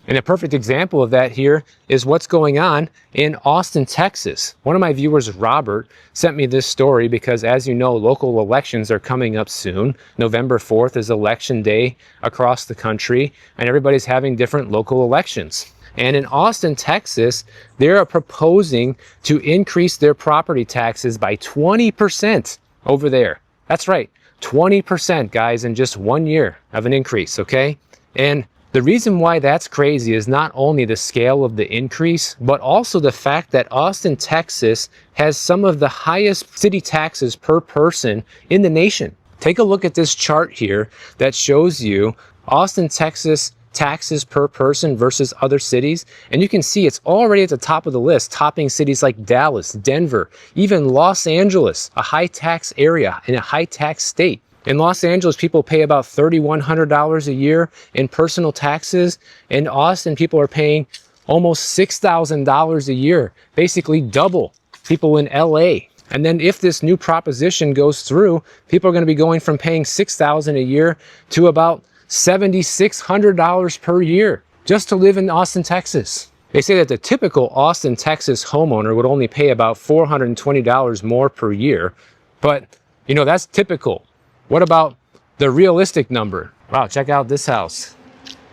And a perfect example of that here is what's going on in Austin, Texas. One of my viewers, Robert, sent me this story because, as you know, local elections are coming up soon. November 4th is election day across the country, and everybody's having different local elections. And in Austin, Texas, they're proposing to increase their property taxes by 20% over there. That's right, 20%, guys, in just 1 year of an increase, okay? And the reason why that's crazy is not only the scale of the increase, but also the fact that Austin, Texas has some of the highest city taxes per person in the nation. Take a look at this chart here that shows you Austin, Texas taxes per person versus other cities, and you can see it's already at the top of the list, topping cities like Dallas, Denver, even Los Angeles, a high tax area in a high tax state. In Los Angeles, people pay about $3,100 a year in personal taxes. In Austin, people are paying almost $6,000 a year, basically double people in LA. And then if this new proposition goes through, people are going to be going from paying $6,000 a year to about $7,600 per year just to live in Austin, Texas. They say that the typical Austin, Texas homeowner would only pay about $420 more per year, but you know, that's typical. What about the realistic number? Wow, check out this house.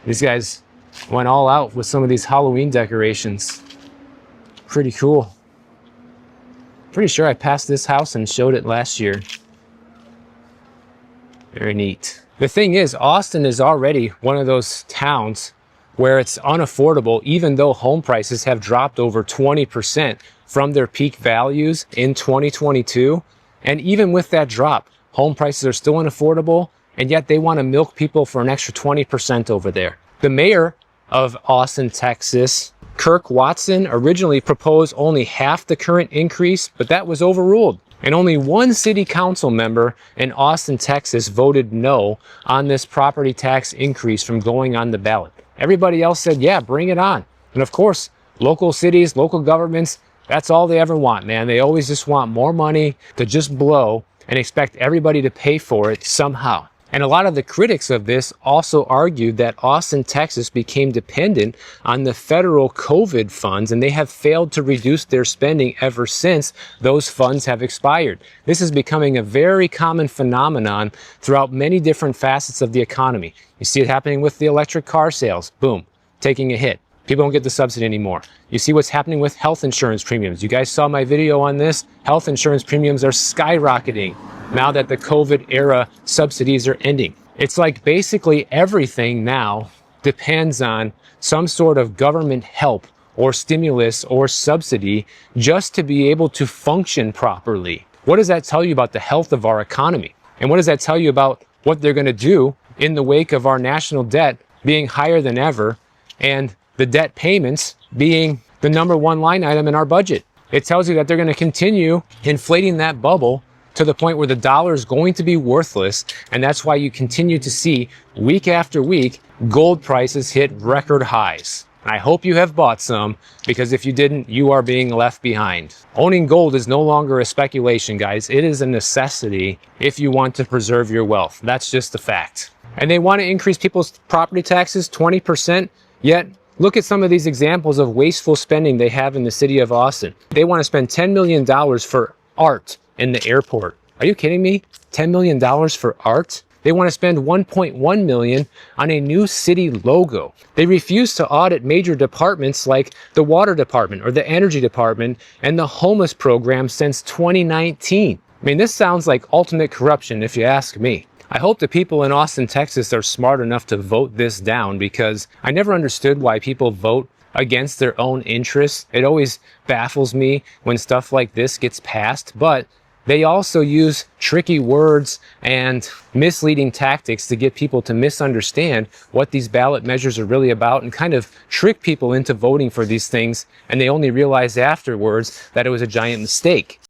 These guys went all out with some of these Halloween decorations. Pretty cool. Pretty sure I passed this house and showed it last year. Very neat. The thing is, Austin is already one of those towns where it's unaffordable, even though home prices have dropped over 20% from their peak values in 2022. And even with that drop, home prices are still unaffordable, and yet they want to milk people for an extra 20% over there. The mayor of Austin, Texas, Kirk Watson, originally proposed only half the current increase, but that was overruled. And only one city council member in Austin, Texas voted no on this property tax increase from going on the ballot. Everybody else said, yeah, bring it on. And of course, local cities, local governments, that's all they ever want, man. They always just want more money to just blow and expect everybody to pay for it somehow. And a lot of the critics of this also argued that Austin, Texas became dependent on the federal COVID funds, and they have failed to reduce their spending ever since those funds have expired. This is becoming a very common phenomenon throughout many different facets of the economy. You see it happening with the electric car sales, boom, taking a hit. People don't get the subsidy anymore. You see what's happening with health insurance premiums. You guys saw my video on this. Health insurance premiums are skyrocketing now that the COVID era subsidies are ending. It's like basically everything now depends on some sort of government help or stimulus or subsidy just to be able to function properly. What does that tell you about the health of our economy? And what does that tell you about what they're going to do in the wake of our national debt being higher than ever and the debt payments being the #1 line item in our budget? It tells you that they're going to continue inflating that bubble to the point where the dollar is going to be worthless. And that's why you continue to see week after week, gold prices hit record highs. I hope you have bought some, because if you didn't, you are being left behind. Owning gold is no longer a speculation, guys. It is a necessity if you want to preserve your wealth. That's just a fact. And they want to increase people's property taxes 20%, yet look at some of these examples of wasteful spending they have in the city of Austin. They want to spend $10 million for art in the airport. Are you kidding me? $10 million for art? They want to spend $1.1 million on a new city logo. They refuse to audit major departments like the water department or the energy department and the homeless program since 2019. I mean, this sounds like ultimate corruption if you ask me. I hope the people in Austin, Texas are smart enough to vote this down, because I never understood why people vote against their own interests. It always baffles me when stuff like this gets passed, but they also use tricky words and misleading tactics to get people to misunderstand what these ballot measures are really about and kind of trick people into voting for these things, and they only realize afterwards that it was a giant mistake.